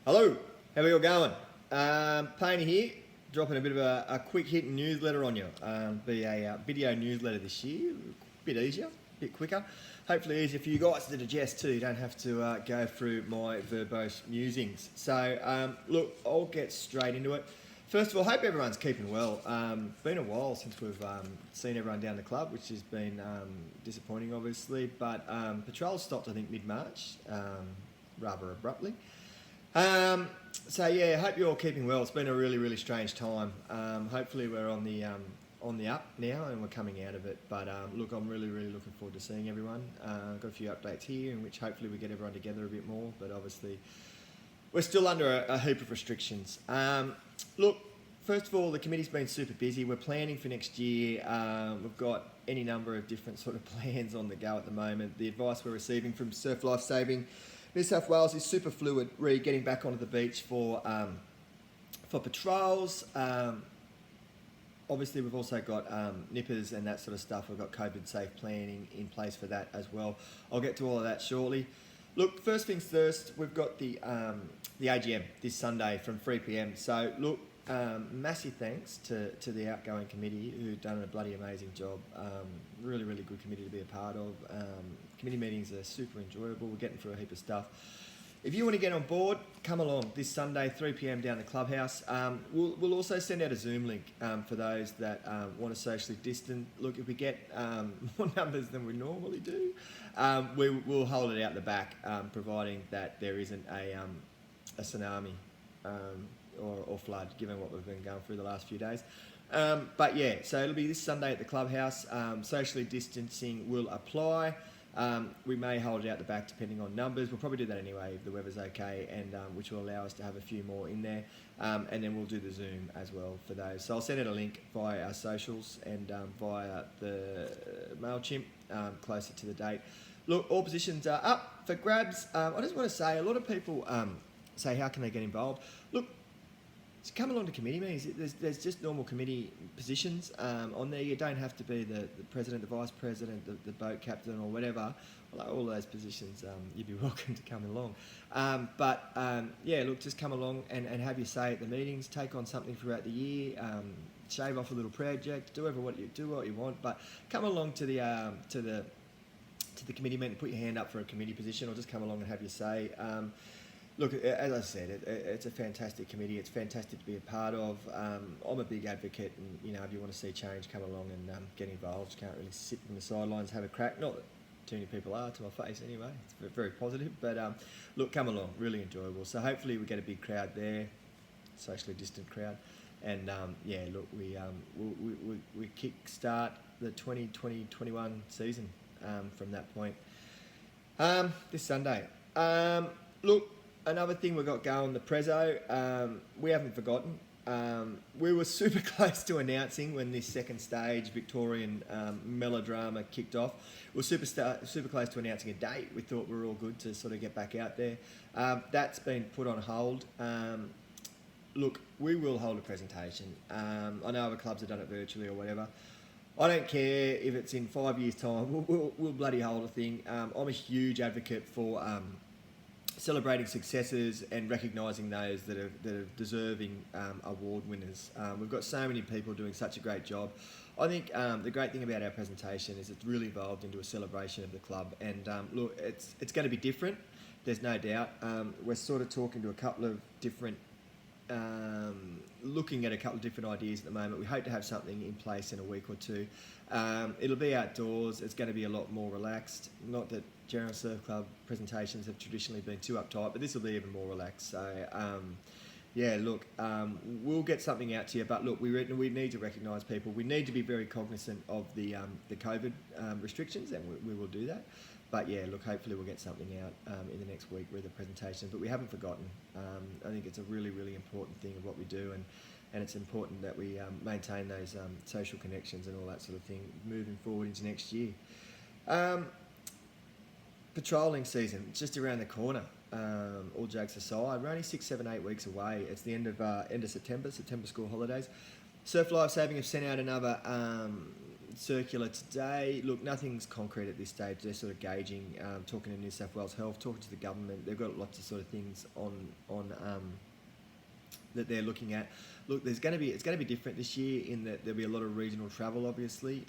Hello, how are you all going? Payne here, dropping a bit of a quick hit newsletter on you. Be a video newsletter this year, a bit easier, a bit quicker. Hopefully easier for you guys to digest too. You don't have to go through my verbose musings. So look, I'll get straight into it. First of all, hope everyone's keeping well. Been a while since we've seen everyone down the club, which has been disappointing obviously, but patrol stopped I think mid-March, rather abruptly. So yeah, hope you're all keeping well. It's been a really, really strange time. Hopefully we're on the up now and we're coming out of it. But look, I'm really, really looking forward to seeing everyone. Got a few updates here in which hopefully we get everyone together a bit more. But obviously we're still under a heap of restrictions. Look, first of all, the committee's been super busy. We're planning for next year. We've got any number of different sort of plans on the go at the moment. The advice we're receiving from Surf Life Saving New South Wales is super fluid, re getting back onto the beach for patrols. Obviously, we've also got nippers and that sort of stuff. We've got COVID safe planning in place for that as well. I'll get to all of that shortly. Look, first things first, we've got the AGM this Sunday from 3 p.m. So look, massive thanks to the outgoing committee who've done a bloody amazing job. Really, really good committee to be a part of. Committee meetings are super enjoyable. We're getting through a heap of stuff. If you want to get on board, come along this Sunday, 3 p.m. down the clubhouse. We'll also send out a Zoom link for those that want to socially distance. Look, if we get more numbers than we normally do, we'll hold it out the back, providing that there isn't a tsunami or flood, given what we've been going through the last few days. But yeah, so it'll be this Sunday at the clubhouse. Socially distancing will apply. We may hold it out the back depending on numbers. We'll probably do that anyway if the weather's okay, and which will allow us to have a few more in there. And then we'll do the Zoom as well for those. So I'll send out a link via our socials and via the MailChimp closer to the date. Look, all positions are up for grabs. I just want to say, a lot of people say, how can they get involved? Look, just come along to committee meetings. There's just normal committee positions on there. You don't have to be the president, the vice president, the boat captain or whatever. Although all those positions, you'd be welcome to come along. But yeah, look, just come along and have your say at the meetings. Take on something throughout the year. Shave off a little project. Do what you want. But come along to the committee meeting. Put your hand up for a committee position, or just come along and have your say. Look, as I said, it's a fantastic committee. It's fantastic to be a part of. I'm a big advocate, and if you want to see change, come along and get involved. You can't really sit on the sidelines, have a crack. Not that too many people are, to my face anyway. It's very positive, but look, come along, really enjoyable. So hopefully we get a big crowd there, socially distant crowd, and yeah, look, we kick start the 2020-21 season from that point this Sunday. Look. Another thing we've got going, the Prezzo, we haven't forgotten. We were super close to announcing when this second stage Victorian melodrama kicked off. We were super close to announcing a date. We thought we were all good to sort of get back out there. That's been put on hold. Look, we will hold a presentation. I know other clubs have done it virtually or whatever. I don't care if it's in 5 years' time. We'll bloody hold a thing. I'm a huge advocate for celebrating successes and recognising those that are deserving award winners. We've got so many people doing such a great job. I think the great thing about our presentation is it's really evolved into a celebration of the club. And look, it's going to be different. There's no doubt. We're sort of talking to a couple of different, looking at a couple of different ideas at the moment. We hope to have something in place in a week or two. It'll be outdoors. It's going to be a lot more relaxed. Not that General Surf Club presentations have traditionally been too uptight, but this will be even more relaxed. So, yeah, look, we'll get something out to you. But look, we need to recognise people. We need to be very cognizant of the COVID restrictions, and we will do that. But yeah, look, hopefully we'll get something out in the next week with the presentation. But we haven't forgotten. I think it's a really, really important thing of what we do, and it's important that we maintain those social connections and all that sort of thing moving forward into next year. Patrolling season, it's just around the corner. All jokes aside, we're only 6, 7, 8 weeks away. It's the end of September school holidays. Surf Life Saving have sent out another circular today. Look, nothing's concrete at this stage. They're sort of gauging, talking to New South Wales Health, talking to the government. They've got lots of sort of things on that they're looking at. Look, it's going to be different this year in that there'll be a lot of regional travel. Obviously,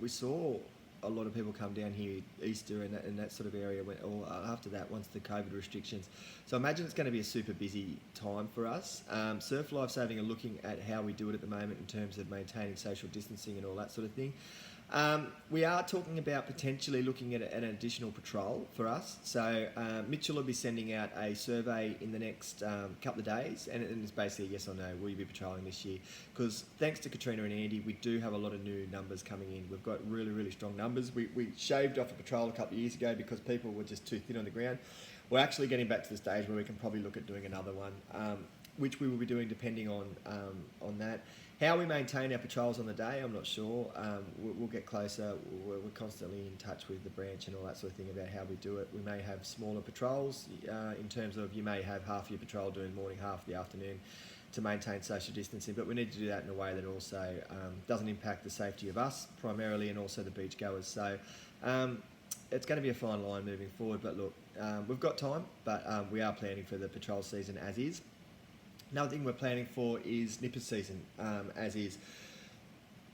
we saw a lot of people come down here Easter and that sort of area or after that once the COVID restrictions. So I imagine it's going to be a super busy time for us. Surf Lifesaving are looking at how we do it at the moment in terms of maintaining social distancing and all that sort of thing. We are talking about potentially looking at an additional patrol for us. So Mitchell will be sending out a survey in the next couple of days, and it's basically a yes or no, will you be patrolling this year? Because thanks to Katrina and Andy, we do have a lot of new numbers coming in. We've got really, really strong numbers. We shaved off a patrol a couple of years ago because people were just too thin on the ground. We're actually getting back to the stage where we can probably look at doing another one, which we will be doing depending on that. How we maintain our patrols on the day, I'm not sure. We'll get closer. We're constantly in touch with the branch and all that sort of thing about how we do it. We may have smaller patrols in terms of you may have half your patrol doing morning, half the afternoon to maintain social distancing, but we need to do that in a way that also doesn't impact the safety of us primarily and also the beachgoers. So it's going to be a fine line moving forward, but look, we've got time, but we are planning for the patrol season as is. Another thing we're planning for is Nippers season, as is.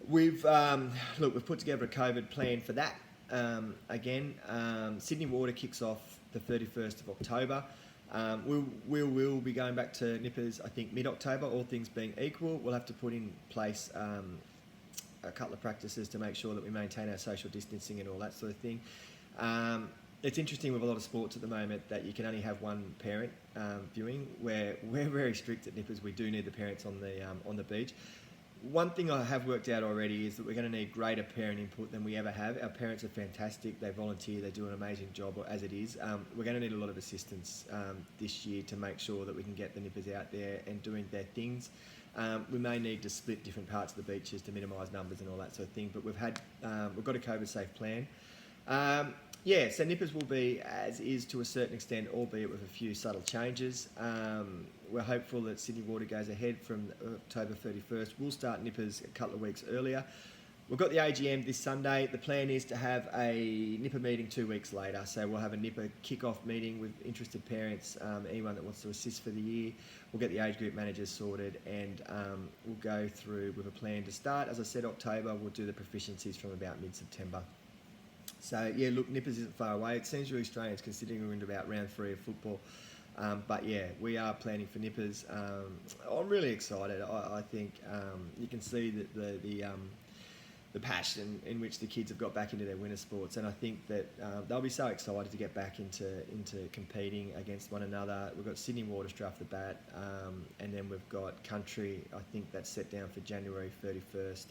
We've put together a COVID plan for that. Sydney Water kicks off the 31st of October. We'll be going back to Nippers, I think, mid-October, all things being equal. We'll have to put in place a couple of practices to make sure that we maintain our social distancing and all that sort of thing. It's interesting with a lot of sports at the moment that you can only have one parent viewing. We're very strict at Nippers. We do need the parents on the beach. One thing I have worked out already is that we're going to need greater parent input than we ever have. Our parents are fantastic. They volunteer. They do an amazing job as it is. We're going to need a lot of assistance this year to make sure that we can get the Nippers out there and doing their things. We may need to split different parts of the beaches to minimise numbers and all that sort of thing. But we've got a COVID safe plan. So Nippers will be as is to a certain extent, albeit with a few subtle changes. We're hopeful that Sydney Water goes ahead from October 31st. We'll start Nippers a couple of weeks earlier. We've got the AGM this Sunday. The plan is to have a Nipper meeting 2 weeks later. So we'll have a Nipper kick-off meeting with interested parents, anyone that wants to assist for the year. We'll get the age group managers sorted and we'll go through with a plan to start. As I said, October, we'll do the proficiencies from about mid-September. So, yeah, look, Nippers isn't far away. It seems really strange considering we're into about round 3 of football. But, yeah, we are planning for Nippers. I'm really excited. I think you can see that the passion in which the kids have got back into their winter sports. And I think that they'll be so excited to get back into competing against one another. We've got Sydney Water straight off the bat. And then we've got Country. I think that's set down for January 31st.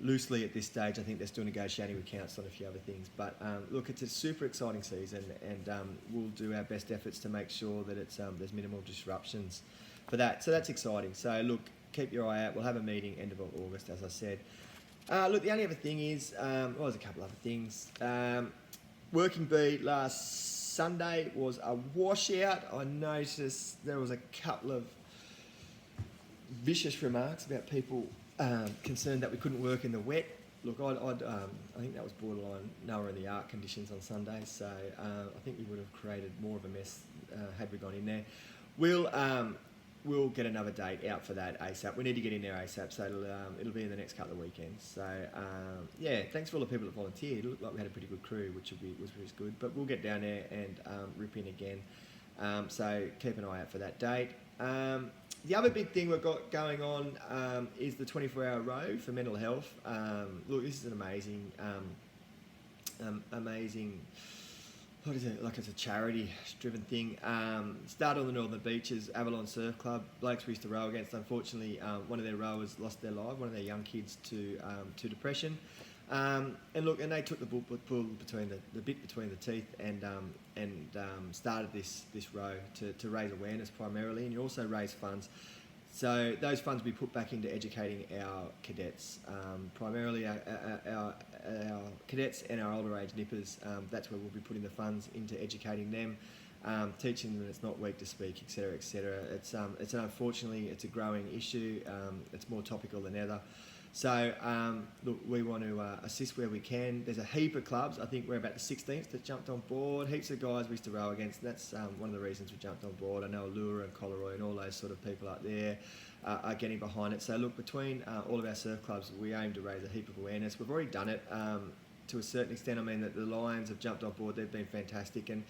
Loosely at this stage, I think they're still negotiating with council on a few other things. But look, it's a super exciting season, and we'll do our best efforts to make sure that there's minimal disruptions for that. So that's exciting. So look, keep your eye out. We'll have a meeting end of August, as I said. Look, the only other thing is, there's a couple other things. Working Bee last Sunday was a washout. I noticed there was a couple of vicious remarks about people concerned that we couldn't work in the wet. Look, I think that was borderline Noah in the Ark conditions on Sunday, so I think we would have created more of a mess had we gone in there. We'll get another date out for that ASAP. We need to get in there ASAP, so it'll be in the next couple of weekends. So, thanks for all the people that volunteered. It looked like we had a pretty good crew, which was good. But we'll get down there and rip in again. So keep an eye out for that date. The other big thing we've got going on is the 24-hour row for mental health. Look, this is an amazing, what is it? Like it's a charity-driven thing. Started on the Northern Beaches, Avalon Surf Club. Blokes we used to row against. Unfortunately, one of their rowers lost their life. One of their young kids to depression. And they took the bull between the bit between the teeth and started this row to raise awareness primarily, and you also raise funds. So those funds will be put back into educating our cadets, primarily our cadets and our older age nippers. That's where we'll be putting the funds into educating them, teaching them that it's not weak to speak, etc., etc. It's unfortunately it's a growing issue. It's more topical than ever. So, look, we want to assist where we can. There's a heap of clubs. I think we're about the 16th that jumped on board. Heaps of guys we used to row against. That's one of the reasons we jumped on board. I know Allura and Coleroy and all those sort of people out there are getting behind it. So, look, between all of our surf clubs, we aim to raise a heap of awareness. We've already done it to a certain extent. I mean, that the Lions have jumped on board. They've been fantastic. And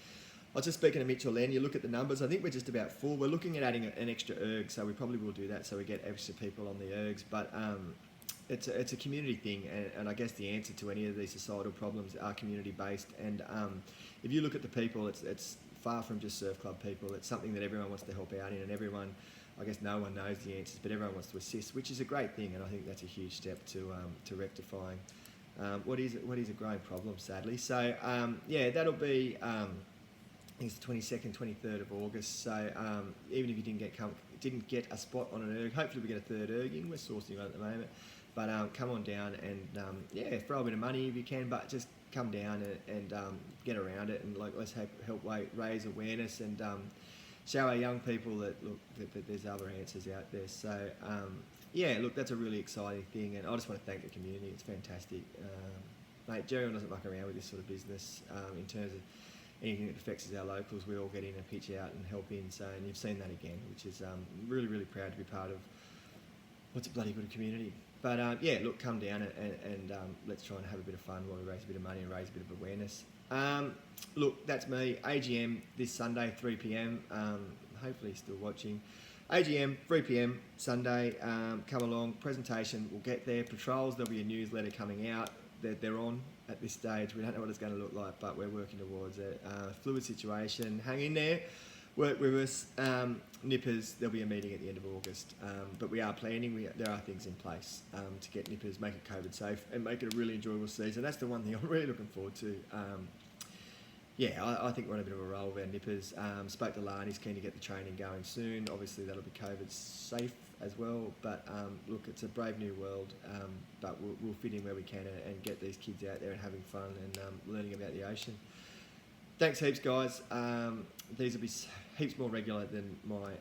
I was just speaking to Mitchell then, you look at the numbers, I think we're just about full. We're looking at adding an extra erg, so we probably will do that so we get extra people on the ergs. But it's a community thing, and I guess the answer to any of these societal problems are community-based. And if you look at the people, it's far from just surf club people. It's something that everyone wants to help out in, and everyone, I guess no one knows the answers, but everyone wants to assist, which is a great thing, and I think that's a huge step to rectifying what is a growing problem, sadly. So, yeah, that'll be... it's the 22nd, 23rd of August. So even if you didn't get a spot on an erg, hopefully we get a third erg in. We're sourcing one at the moment, but come on down and throw a bit of money if you can, but just come down and get around it, and let's help raise awareness and show our young people that there's other answers out there. So look, that's a really exciting thing, and I just want to thank the community. It's fantastic, mate. Gerald doesn't muck around with this sort of business in terms of anything that affects our locals. We all get in and pitch out and help in. So, and you've seen that again, which is really, really proud to be part of what's a bloody good community. But look, come down and let's try and have a bit of fun while we raise a bit of money and raise a bit of awareness. Look, that's me. AGM this Sunday, 3 p.m. Hopefully still watching. AGM, 3 p.m. Sunday. Come along. Presentation, we'll get there. Patrols, there'll be a newsletter coming out. They're on at this stage. We don't know what it's going to look like, but we're working towards it. Fluid situation. Hang in there. Work with us. Nippers, there'll be a meeting at the end of August. But we are planning. There are things in place to get Nippers, make it COVID safe, and make it a really enjoyable season. That's the one thing I'm really looking forward to. I think we're on a bit of a roll with our Nippers. Spoke to Lani, he's keen to get the training going soon. Obviously, that'll be COVID safe as well. But look, it's a brave new world, but we'll fit in where we can and get these kids out there and having fun and learning about the ocean. Thanks heaps, guys. These will be heaps more regular than my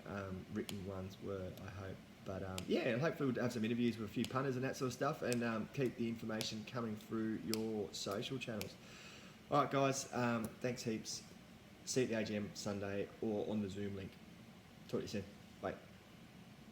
written ones were, I hope. But hopefully we'll have some interviews with a few punters and that sort of stuff, and keep the information coming through your social channels. All right, guys, thanks heaps. See you at the AGM Sunday or on the Zoom link. Talk to you soon.